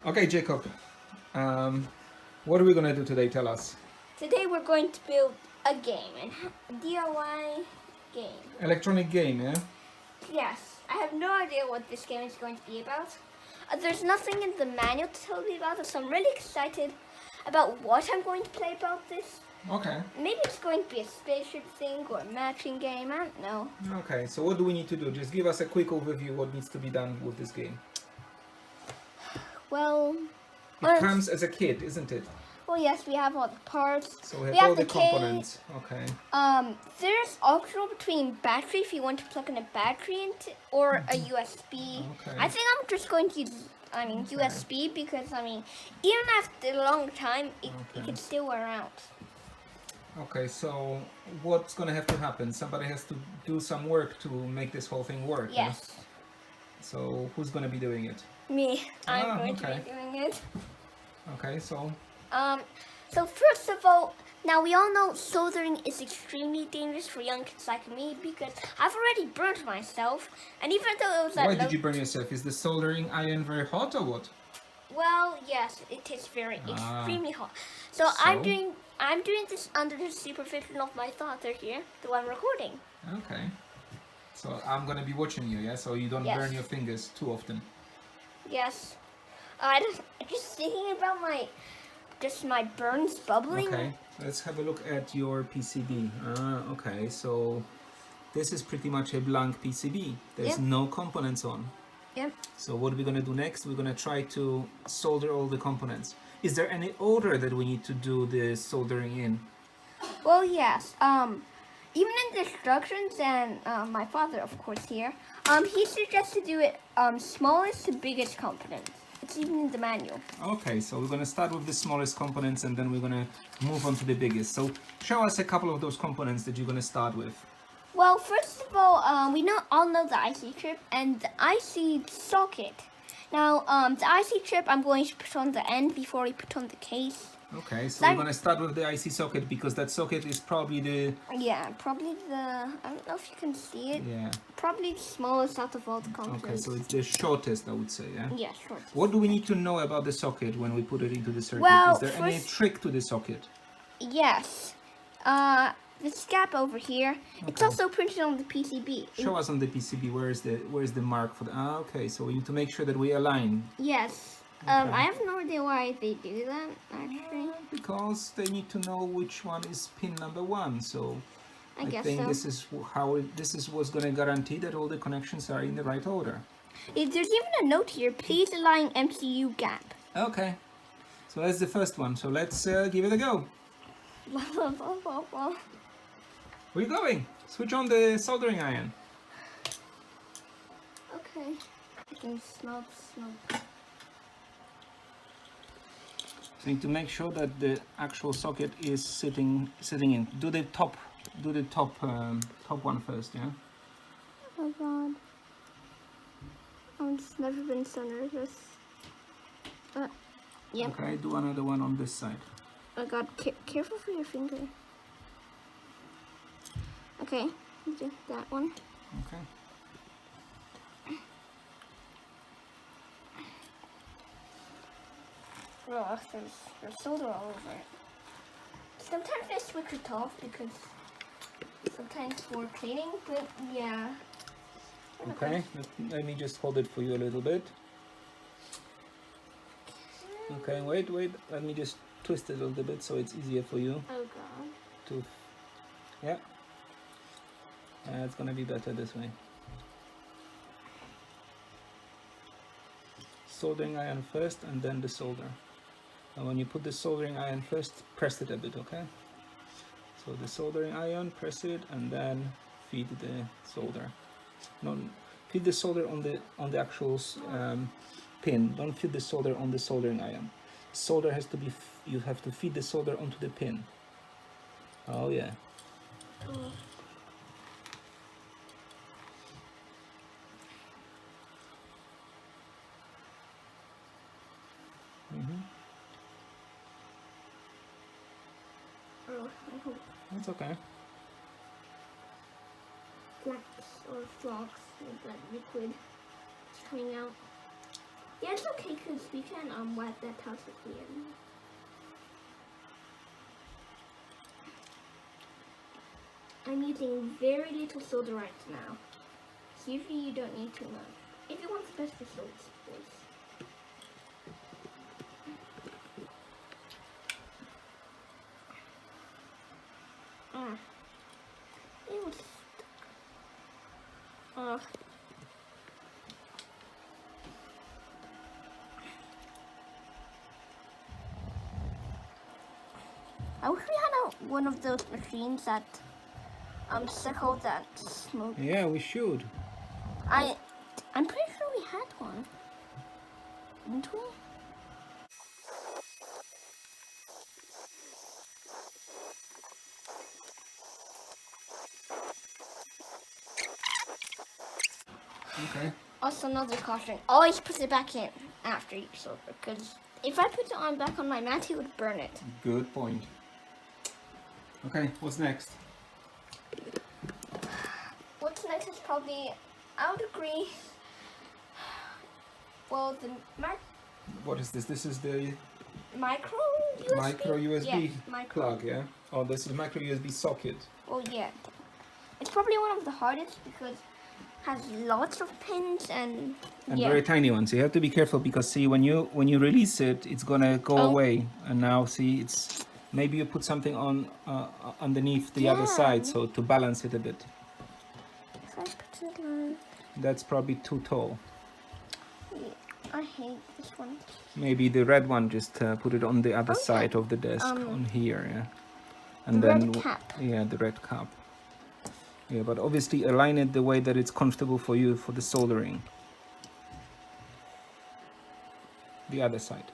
Okay, Jacob. What are we gonna do today? Tell us. Today we're going to build a game, a DIY game. Electronic game, yeah? Yes, I have no idea what this game is going to be about. There's nothing in the manual to tell me about it, so I'm really excited about what I'm going to play about this. Okay. Maybe it's going to be a spaceship thing or a matching game, I don't know. Okay, so what do we need to do? Just give us a quick overview what needs to be done with this game. Well, It comes as a kit, isn't it? well, yes, we have all the parts. So we have all the components. Okay. There's optional between battery if you want to plug in a battery into, or a USB. Okay. I think I'm just going to use, USB because, even after a long time, it can still wear out. Okay, so what's gonna have to happen? Somebody has to do some work to make this whole thing work. Yes. Yeah? So who's gonna be doing it? Me. I'm going okay. to be doing it. Okay, so. So first of all, now we all know soldering is extremely dangerous for young kids like me because I've already burnt myself, and even though it was Why did you burn yourself? Is the soldering iron very hot or what? Well, yes, it is very extremely hot. So I'm doing this under the supervision of my father here, the one recording. Okay. So I'm gonna be watching you, yeah? So you don't burn your fingers too often. Yes. I'm just thinking about my burns bubbling. Okay, let's have a look at your PCB. Okay, so this is pretty much a blank PCB. There's no components on. Yep. So what are we gonna do next? We're gonna try to solder all the components. Is there any order that we need to do the soldering in? Well, yes. Even in the instructions, and my father, of course, here, he suggests to do it smallest to biggest components. It's even in the manual. Okay, so we're gonna start with the smallest components and then we're gonna move on to the biggest. So show us a couple of those components that you're gonna start with. Well, first of all, we all know the IC chip and the IC socket. Now, the IC chip I'm going to put on the end before we put on the case. Okay, so we're gonna start with the IC socket because that socket is probably the... Yeah, probably the... I don't know if you can see it. Yeah. Probably the smallest out of all the components. Okay, so it's the shortest, I would say, yeah? Yeah, shortest. What do we need to know about the socket when we put it into the circuit? Well, is there any trick to the socket? Yes. This gap over here, it's also printed on the PCB. Show us on the PCB where is the mark for the... okay, so we need to make sure that we align. Yes. I have no idea why they do that, actually. Because they need to know which one is pin number 1, so I guess think so. this is this is what's going to guarantee that all the connections are in the right order. There's even a note here, please align MCU gap. Okay, so that's the first one, so let's give it a go. Where are you going? Switch on the soldering iron. Okay, I can smell the smoke. So you need to make sure that the actual socket is sitting in. Do the top one first, yeah. Oh God, I've just never been so nervous. Yep. Okay, do another one on this side. Oh God, careful for your finger. Okay, do that one. Okay. Oh, there's solder all over it. Sometimes I switch it off because sometimes for cleaning, but yeah. Okay, let me just hold it for you a little bit. Okay, wait, let me just twist it a little bit so it's easier for you. Oh God. Yeah. It's gonna be better this way. Soldering iron first and then the solder. And when you put the soldering iron first, press it a bit, okay? So the soldering iron, press it and then feed the solder. No, feed the solder on the actual pin. Don't feed the solder on the soldering iron. Solder has to be, you have to feed the solder onto the pin. Oh yeah. Cool. Oh, I hope That's okay. flecks or flocks of that liquid is coming out. Yeah, it's okay because we can wipe that out at the end. I'm using very little solder right now. So usually you don't need too much. If you want the best results, of course. It was I wish we had one of those machines that suck out that smoke. Yeah, we should. I'm pretty sure we had one. Didn't we? Okay. Also, another caution: always put it back in after each solder, because if I put it on back on my mat, it would burn it. Good point. Okay, what's next? What's next is probably, I would agree. Well, the What is this? This is the micro USB. micro USB Yeah, micro. plug, yeah? Oh, this is micro USB socket. Well, yeah. It's probably one of the hardest because it has lots of pins and yeah. Very tiny ones. You have to be careful because see, when you release it, it's gonna go away. And now see, it's maybe you put something on underneath the other side, so to balance it a bit. If I put it on, that's probably too tall. I hate this one. Maybe the red one, just put it on the other side of the desk, on here, yeah. And the then red cap. Yeah, the red cap. Yeah, but obviously align it the way that it's comfortable for you for the soldering. The other side.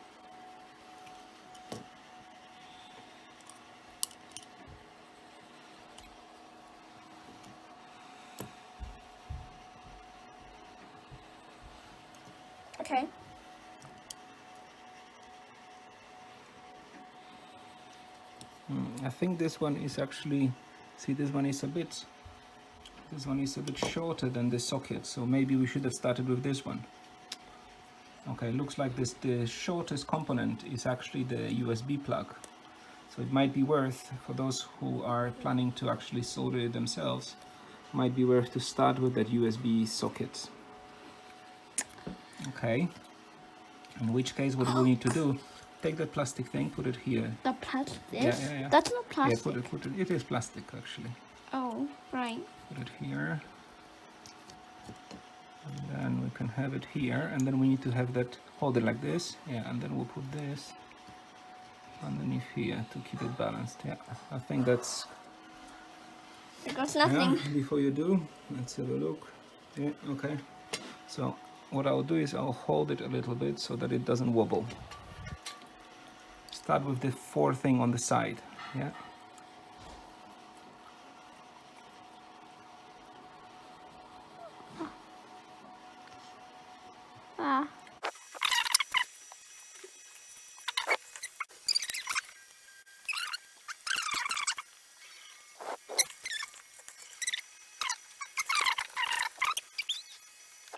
Okay. I think this one is actually, see, this one is a bit shorter than the socket, so maybe we should have started with this one. Okay, looks like the shortest component is actually the USB plug, so it might be worth, for those who are planning to actually solder it themselves, might be worth to start with that USB socket. Okay, in which case what we need to do, take that plastic thing, put it here. The plastic? Yeah. That's not plastic. Yeah, put it, it is plastic actually. Oh, right. Put it here. And then we can have it here, and then we need to have that, hold it like this, yeah, and then we'll put this underneath here to keep it balanced. Yeah, I think that's... There goes nothing. Yeah, before you do, let's have a look. Yeah, okay. So what I'll do is I'll hold it a little bit so that it doesn't wobble. Start with the 4 thing on the side, yeah.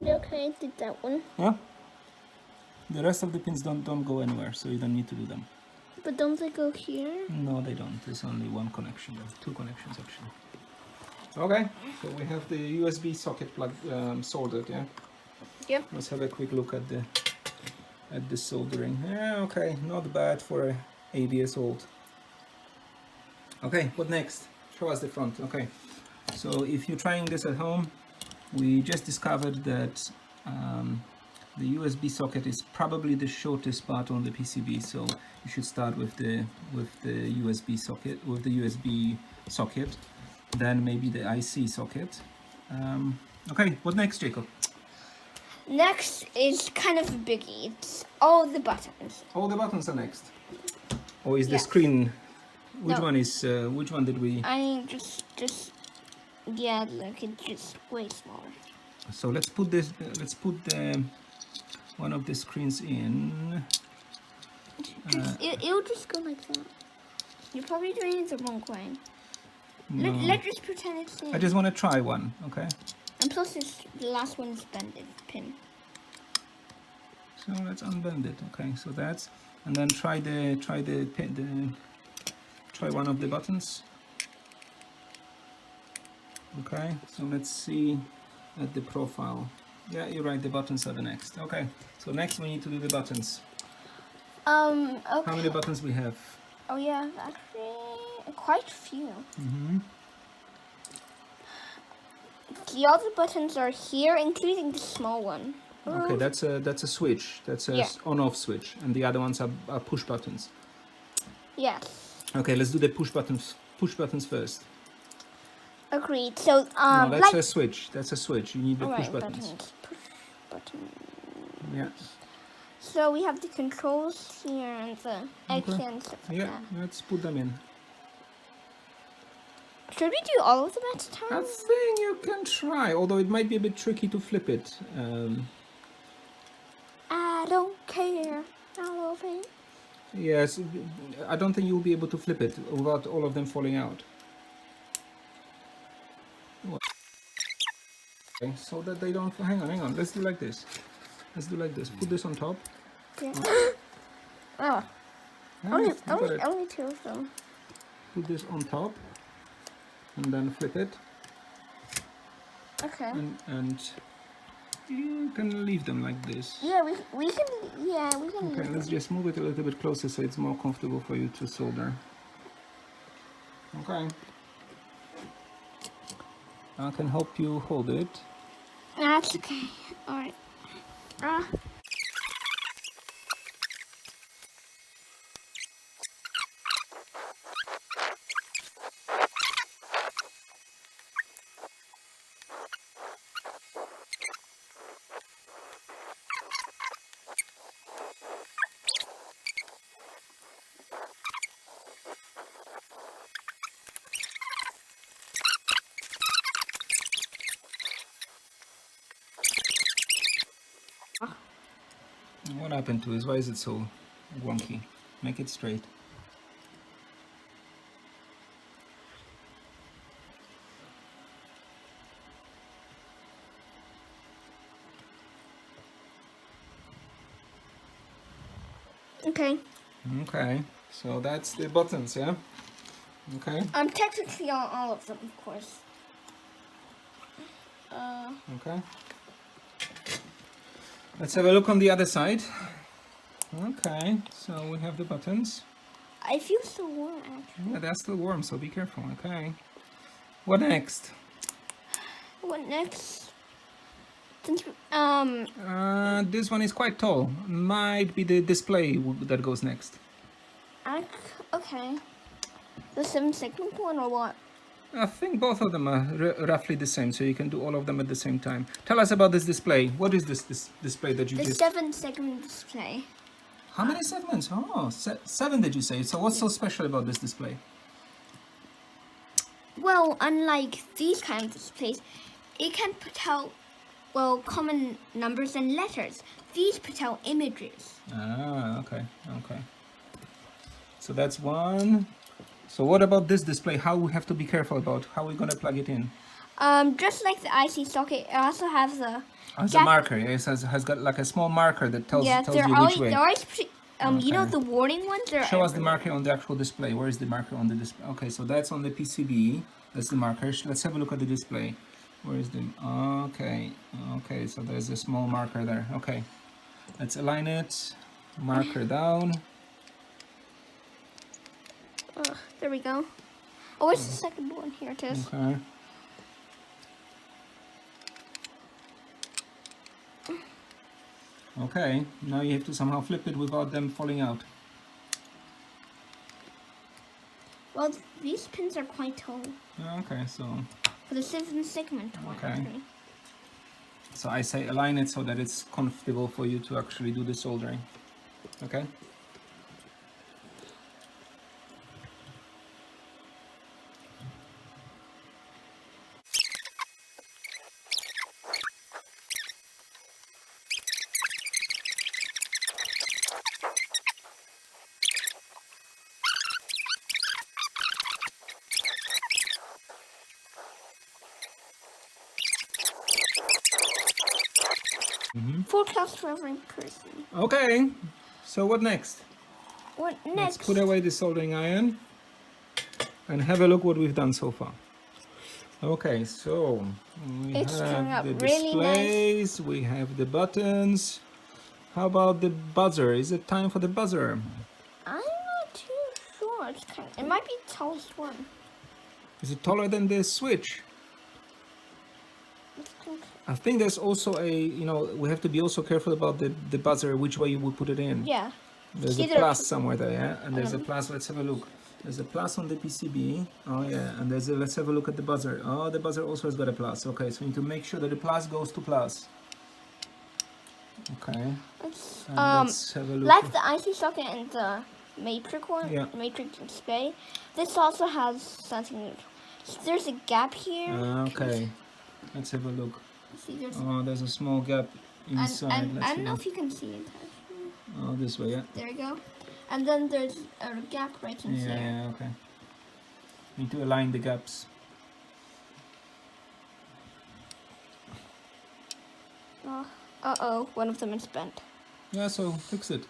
Okay, I did that one. Yeah. The rest of the pins don't go anywhere, so you don't need to do them. But don't they go here? No, they don't. There's only one connection. There's 2 connections actually. Okay, so we have the USB socket plug soldered. Yeah. Yep. Let's have a quick look at the soldering. Yeah, okay, not bad for a 8 years old. Okay, what next? Show us the front. Okay, so if you're trying this at home, we just discovered that the USB socket is probably the shortest part on the PCB, so you should start with the USB socket, then maybe the IC socket. Okay, what next, Jacob? Next is kind of a biggie. It's all the buttons. All the buttons are next. Or is the Yes. screen? Which No. one is? Which one did we? I just yeah, look, it's just way smaller. So let's put this. Let's put the one of the screens in. It'll just go like that. You're probably doing it the wrong way. No. Let's just pretend it's in. I just want to try one. Okay. And plus, the last one is bended pin. So let's unbend it. Okay, so that's, and then try one of the buttons. Okay, so let's see at the profile. Yeah, you're right, the buttons are the next. Okay, so next we need to do the buttons. Okay. How many buttons we have? Oh yeah, actually quite a few. The other buttons are here, including the small one. Okay, that's a switch. That's a on-off switch, and the other ones are push buttons. Yes. Okay, let's do the push buttons. Push buttons first. Agreed. So No, that's like a switch. That's a switch. You need the push buttons. Push buttons. Yeah. So we have the controls here and the X and stuff like Yeah, that. let's put them in. Should we do all of them at a time? I think you can try, although it might be a bit tricky to flip it. I don't care. I love it. Yes, I don't think you'll be able to flip it without all of them falling out. Okay, so that they don't. Hang on. Let's do like this. Put this on top. Yeah. Yeah, you got it. only two of them. Put this on top, and then flip it, Okay. and you can leave them like this. Yeah, we can. Yeah, we can. Okay, let's just move it a little bit closer so it's more comfortable for you to solder. Okay. I can help you hold it. That's okay. All right. What happened to it? Why is it so wonky? Make it straight. Okay. Okay, so that's the buttons, yeah? Okay. Technically on all of them, of course. Okay. Let's have a look on the other side. Okay, so we have the buttons. I feel so warm, actually. Yeah, they're still warm, so be careful, okay. What next? What next? Since This one is quite tall. Might be the display that goes next. okay. The 7-segment one or what? I think both of them are roughly the same, so you can do all of them at the same time. Tell us about this display. What is this display that you The just... 7-segment display. How many segments? Oh, 7 did you say? So what's so special about this display? Well, unlike these kind of displays, it can put out, well, common numbers and letters. These put out images. Ah, okay. So that's one. So what about this display? How we have to be careful about? How we're gonna plug it in? Just like the IC socket, it also has a... As a marker, it has got like a small marker that tells you which way. They're always you know the warning ones? Show us the marker on the actual display. Where is the marker on the display? Okay, so that's on the PCB. That's the marker. Let's have a look at the display. Where is the... Okay, so there's a small marker there. Okay, let's align it. Marker down. There we go. Oh, where's the second one? Here it is. Okay. Okay, now you have to somehow flip it without them falling out. Well, these pins are quite tall. Okay, so... For the 7-segment one. Okay. Actually. So I say align it so that it's comfortable for you to actually do the soldering. Okay? Forecast for every person. Okay, so what next? What Let's next? put away the soldering iron and have a look what we've done so far. Okay, so we It's turning have out the really displays, we have the buttons. How about the buzzer? Is it time for the buzzer? I'm not too sure. It might be the tallest one. Is it taller than the switch? Let's think. I think there's also we have to be also careful about the buzzer, which way you would put it in. Yeah. There's a Either- plus somewhere there, yeah? And there's a plus, let's have a look. There's a plus on the PCB. Oh yeah, and let's have a look at the buzzer. Oh, the buzzer also has got a plus. Okay, so we need to make sure that the plus goes to plus. Okay. Let's have a look. Like the IC socket and the matrix one, Yeah. matrix display, this also has something. There's a gap here. Okay, let's have a look. See, There's a small gap inside. and Let's I don't see. know if you can see it. Oh, this way, yeah. There you go. And then there's a gap right in here. Yeah, okay. Need to align the gaps. Uh-oh, one of them is bent. Yeah, so fix it.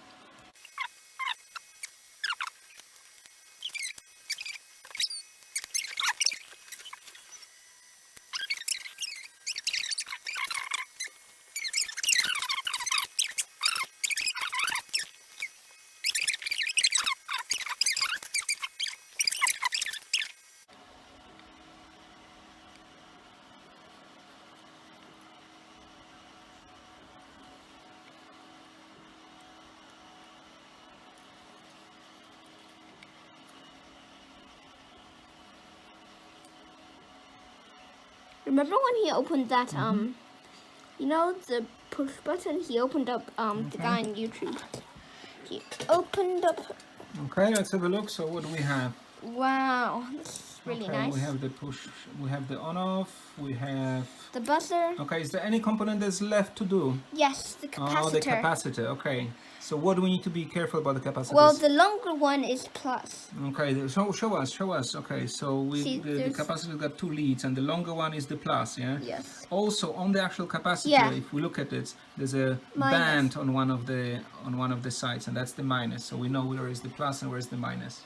Remember when he opened that, you know, the push button? He opened up, the guy on YouTube. He opened up, Okay, let's have a look. So what do we have? wow, this is really Okay, nice. we have the push, we have the on-off, we have... The buzzer, Okay, is there any component that's left to do? yes, the capacitor. Oh, the capacitor, okay. So what do we need to be careful about the capacitors? Well, the longer one is plus. Okay, show us. Okay, so See, the there's- capacitor got two leads and the longer one is the plus, yeah? Yes. Also, on the actual capacitor, Yeah. if we look at it, there's a Minus. band on one of the sides, and that's the minus. So we know where is the plus and where is the minus.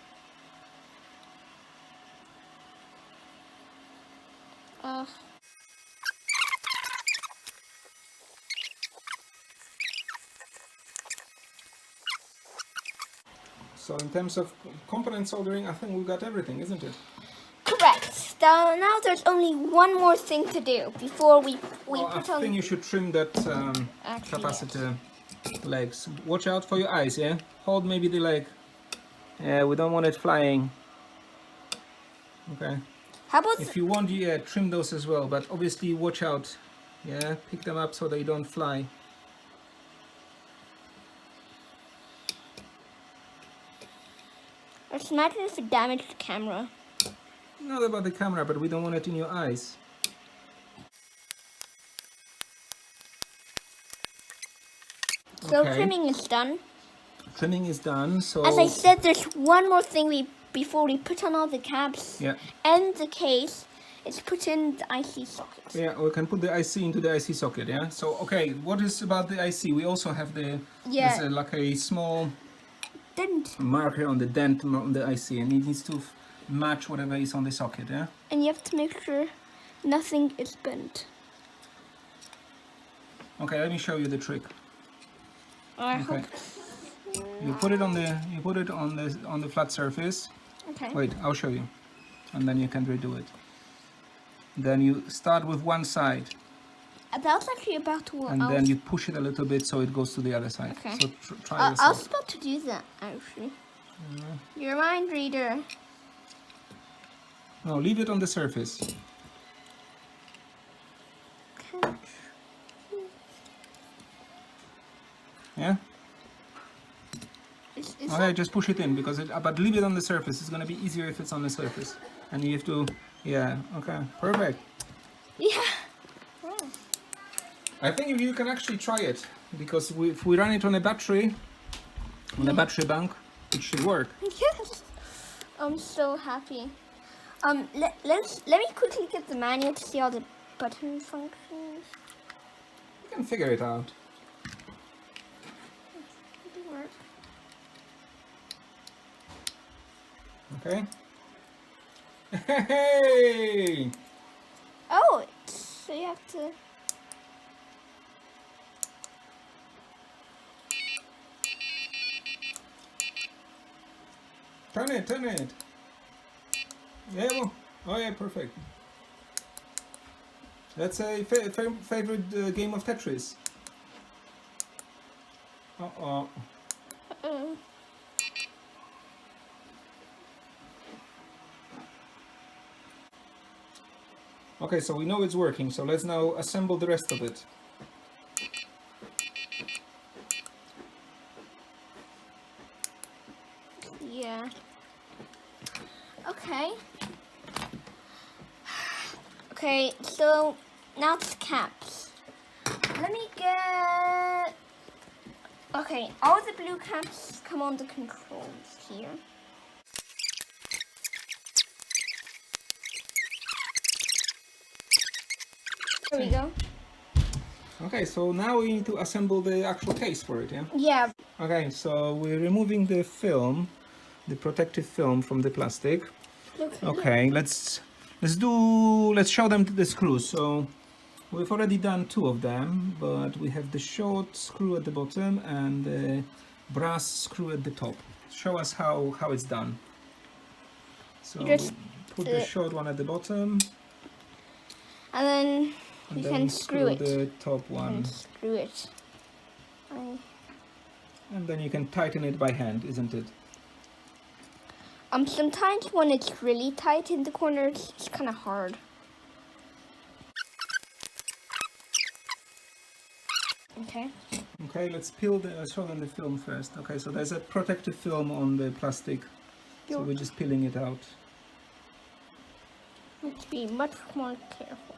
So in terms of component soldering, I think we've got everything, isn't it? Correct. Now there's only one more thing to do before we Well, I put on. think you should trim that Actually, capacitor legs. Watch out for your eyes, yeah? Hold maybe the leg. Yeah, we don't want it flying. Okay. How about If you want, yeah, trim those as well, but obviously watch out. Yeah, pick them up so they don't fly. let's imagine if it damaged the camera. Not about the camera, but we don't want it in your eyes. So Okay. trimming is done. Trimming is done, so... As I said, there's one more thing before we put on all the caps Yeah. and the case. It's put in the IC socket. Yeah, we can put the IC into the IC socket, yeah? So, okay, what is about the IC? We also have the... Yeah. There's like a small Didn't. marker on the dent on the IC, and it needs to match whatever is on the socket, yeah? And you have to make sure nothing is bent. Okay, let me show you the trick. I Okay. hope. You put it on the flat surface. Okay. Wait, I'll show you, and then you can redo it. Then you start with one side, That was actually about to. and then you push it a little bit so it goes to the other side. Okay. So try I yourself. was about to do that actually. You're a mind reader. No, leave it on the surface. Okay. Yeah. Is Okay, just push it in because but leave it on the surface. It's gonna be easier if it's on the surface, and you have to. Yeah. Okay. Perfect. Yeah. I think if you can actually try it, because if we run it on a battery, on a battery bank, it should work. Yes. I'm so happy. Let me quickly get the manual to see all the button functions. You can figure it out. Okay. Hey! Oh, so you have to. Turn it, turn it. Yeah, well, oh yeah, perfect. That's a favorite game of Tetris. Uh-oh. Okay, so we know it's working, so let's now assemble the rest of it. Yeah. Okay. Okay, so now it's caps. Let me get. Okay, all the blue caps come on the controls here. There we go. Okay, so now we need to assemble the actual case for it, yeah? Yeah. Okay, so we're removing the film, the protective film from the plastic. Okay, let's show them the screws. So we've already done 2 of them, but we have the short screw at the bottom and the brass screw at the top. Show us how it's done. So Just put the short one at the bottom, and then and you then can screw it. the top one, And screw it. and then you can tighten it by hand, isn't it? Sometimes when it's really tight in the corners, it's kind of hard. Okay. Okay, let's show them the film first. Okay, so there's a protective film on the plastic, so we're just peeling it out. Let's be much more careful.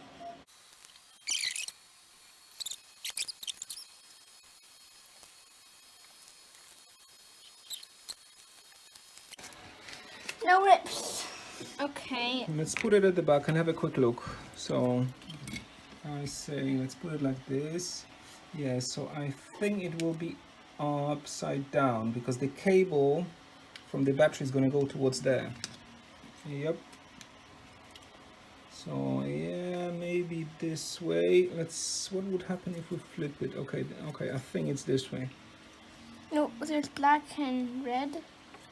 No rips. Okay. Let's put it at the back and have a quick look. So I say let's put it like this. Yeah, so I think it will be upside down because the cable from the battery is going to go towards there. Yep. So yeah, maybe this way. What would happen if we flip it? Okay, I think it's this way. No, there's black and red.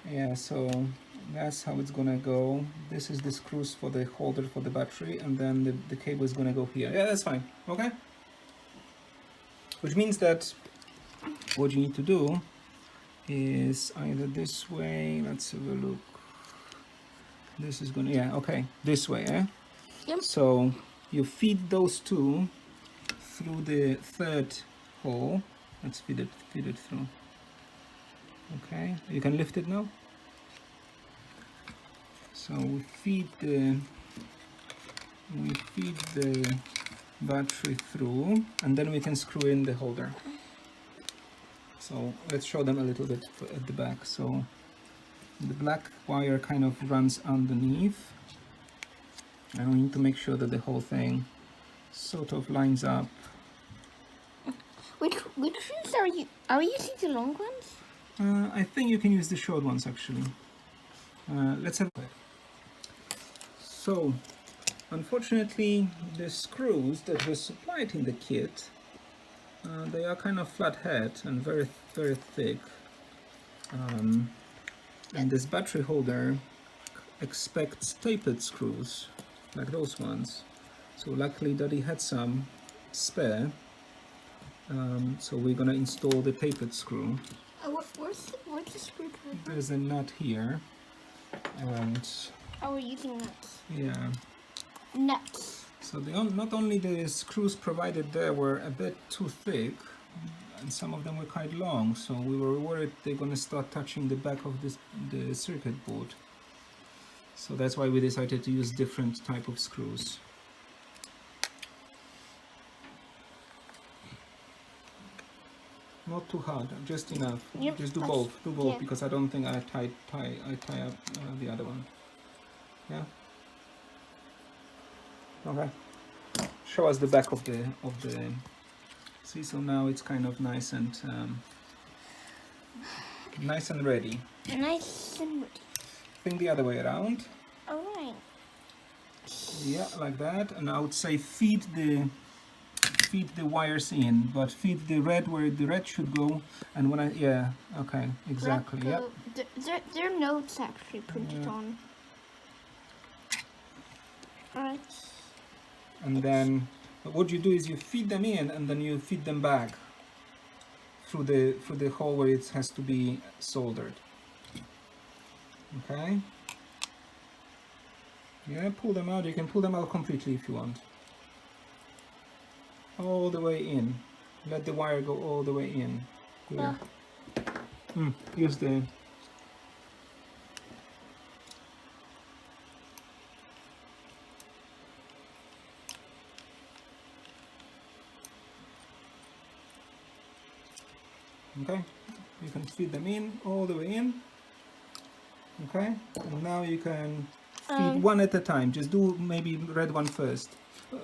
Yeah, so that's how it's gonna go. This is the screws for the holder for the battery, and then the cable is gonna go here. Yeah, that's fine. Okay. Which means that what you need to do is either this way. Let's have a look. This is gonna, yeah, okay, this way, eh? Yep. So you feed those 2 through the 3rd hole. Let's feed it through. Okay, you can lift it now. So we feed the battery through, and then we can screw in the holder. So let's show them a little bit at the back. So the black wire kind of runs underneath, and we need to make sure that the whole thing sort of lines up. Which ones are you? Are we using the long ones? I think you can use the short ones actually. Let's have. So, unfortunately, the screws that were supplied in the kit, they are kind of flat head and very thick. And this battery holder expects tapered screws, like those ones. So luckily Daddy had some spare. So we're gonna install the tapered screw. Where's the screwdriver? There's a nut here, and Oh, we're using nuts. yeah. Nuts. So not only the screws provided there were a bit too thick, and some of them were quite long, so we were worried they're gonna start touching the back of the circuit board. So that's why we decided to use different type of screws. Not too hard, just enough. Yep. Just do both, Yeah. because I don't think I tie up the other one. Yeah. Okay. Show us the back of the. See, so now it's kind of nice and ready. Nice and ready. thing the other way around. All right. Yeah, like that. And I would say feed the wires in, but feed the red where the red should go. And when yeah, okay, exactly. Yeah. Their notes actually printed on. All right. And then what you do is you feed them in, and then you feed them back through the hole where it has to be soldered. Okay. Yeah, pull them out. You can pull them out completely if you want. All the way in. Let the wire go all the way in. Here. Use the... Okay, you can feed them in, all the way in. Okay, and now you can feed one at a time. Just do maybe red one first.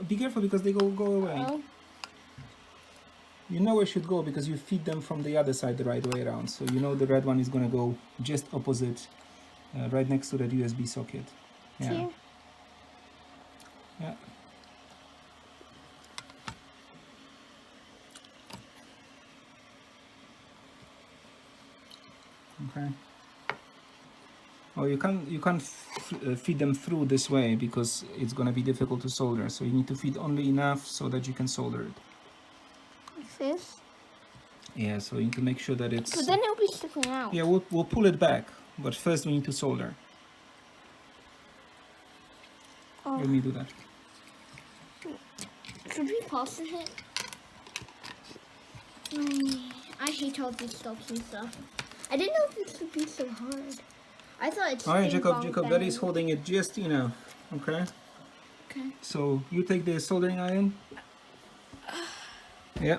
Be careful because they go away. You know where it should go because you feed them from the other side the right way around. So you know the red one is going to go just opposite, right next to that USB socket. Yeah. Here. Yeah. Okay. Oh, you can't feed them through this way because it's going to be difficult to solder. So you need to feed only enough so that you can solder it. Like this? Yeah, so you need to make sure that it's... But then it'll be sticking out. Yeah, we'll pull it back, but first we need to solder. Oh. Let me do that. Should we pause the hit? I hate all these stops and stuff. I didn't know this would be so hard. I thought it's... Alright, Jacob, that is holding it just enough, okay? Okay. So you take the soldering iron. Yeah.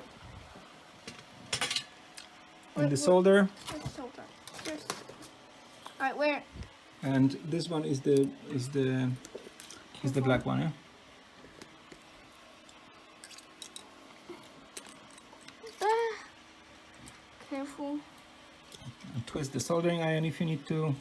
And the solder. Let's solder. Alright, where? And this one is the black one, yeah? Careful. And twist the soldering iron if you need to.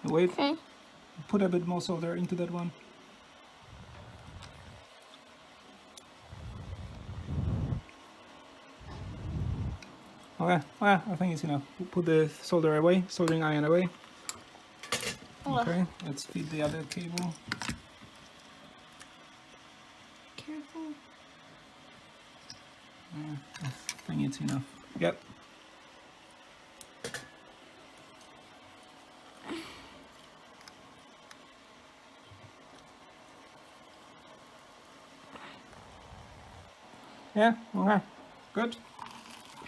Wait. Okay. Put a bit more solder into that one. Okay, well, I think it's enough. Put the soldering iron away. Okay, let's feed the other cable. Careful. I think it's enough. Yep. Yeah, okay, good.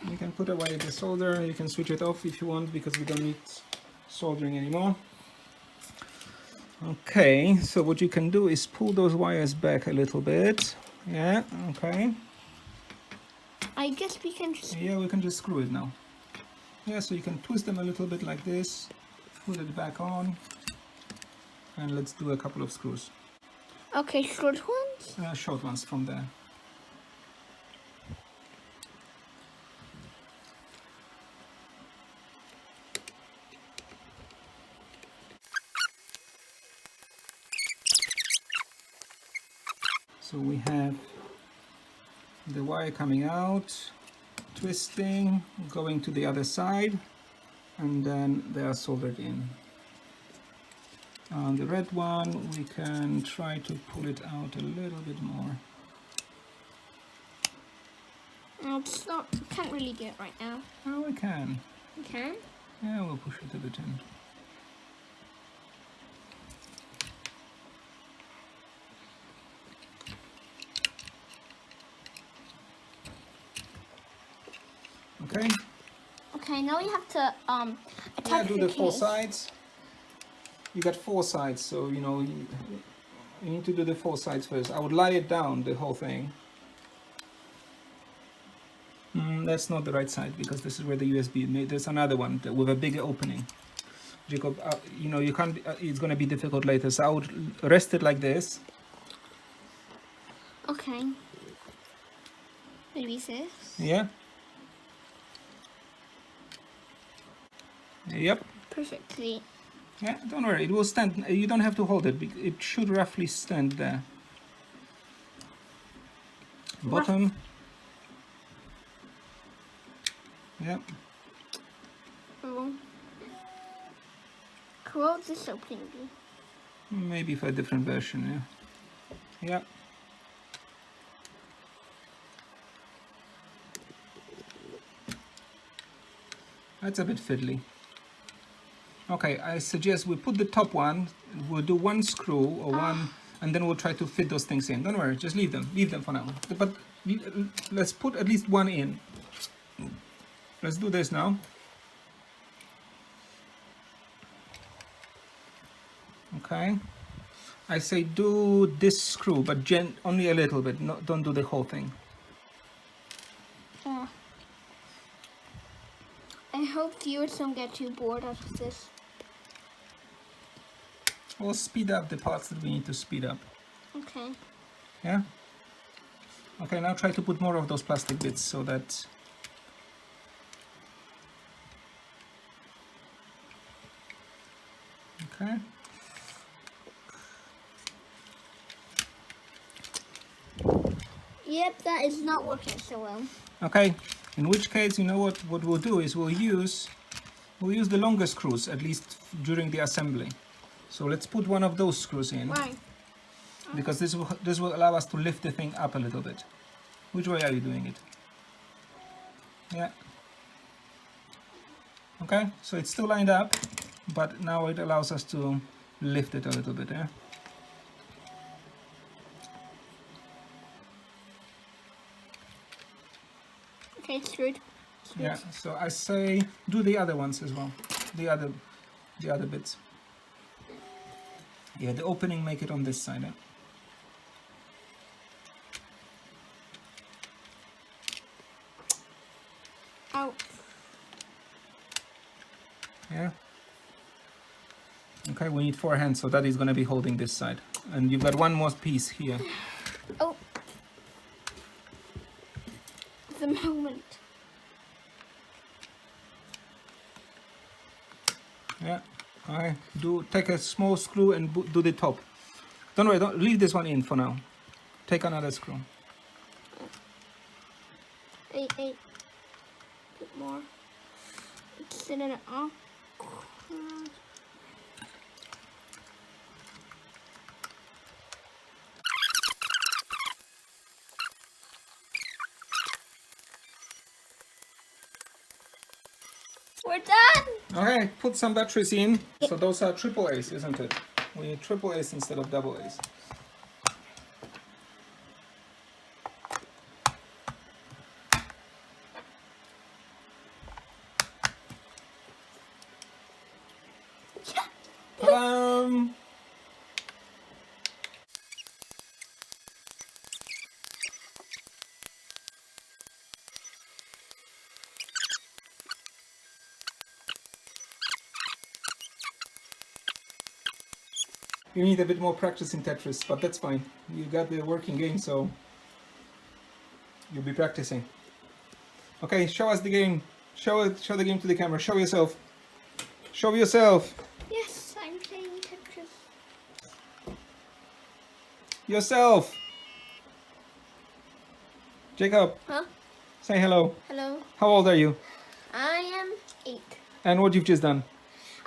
You can put away the solder, you can switch it off if you want because we don't need soldering anymore. Okay, so what you can do is pull those wires back a little bit. Yeah, okay. I guess we can just... Yeah, we can just screw it now. Yeah, so you can twist them a little bit like this, put it back on, and let's do a couple of screws. Okay, short ones? Short ones from there. So we have the wire coming out, twisting, going to the other side, and then they are soldered in. On the red one, we can try to pull it out a little bit more. It's not, can't really do it right now. Oh, we can. You can? Yeah, we'll push it a bit in. Okay. Okay, now we have to attach Yeah, do the case. 4 sides. You got 4 sides, so you know you need to do the 4 sides first. I would lie it down, the whole thing. That's not the right side because this is where the USB made. There's another one with a bigger opening. Jacob, you know you can't. It's going to be difficult later. So I would rest it like this. Okay. Maybe this. Yeah. Yep. Perfectly. Yeah, don't worry, it will stand. You don't have to hold it. It should roughly stand there. Bottom. Yep. Oh. Cool, this opening. Maybe for a different version, yeah. Yep. That's a bit fiddly. Okay, I suggest we put the top one, we'll do one screw or one, and then we'll try to fit those things in. Don't worry, just leave them for now. But let's put at least one in. Let's do this now. Okay. I say do this screw, but only a little bit, don't do the whole thing. I hope viewers don't get too bored out of this. We'll speed up the parts that we need to speed up. Okay. Yeah? Okay, now try to put more of those plastic bits so that... Okay. Yep, that is not working so well. Okay, in which case, you know what we'll do is we'll use the longer screws, at least during the assembly. So let's put one of those screws in. Why? Because this will allow us to lift the thing up a little bit. Which way are you doing it? Yeah. Okay, so it's still lined up, but now it allows us to lift it a little bit, yeah? Okay, it's good. Yeah, so I say do the other ones as well. The other bits. Yeah, the opening, make it on this side, yeah? Ow. Yeah. Okay, we need 4 hands, so that is going to be holding this side. And you've got one more piece here. Oh. The moment. Yeah. Alright, take a small screw and do the top. Don't worry, don't leave this one in for now. Take another screw. 8. Bit more. It's in an awkward. We're done! Okay, put some batteries in. So those are AAAs, isn't it? We need AAAs instead of AA's. Ta-da! You need a bit more practice in Tetris, but that's fine. You got the working game, so you'll be practicing. Okay, show us the game. Show the game to the camera. Show yourself. Show yourself. Yes, I'm playing Tetris. Yourself. Jacob, Huh? say hello. Hello. How old are you? I am 8. And what you've just done?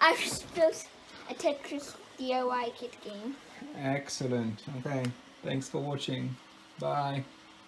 I've built a Tetris DIY kit game. Excellent. Okay, thanks for watching. Bye.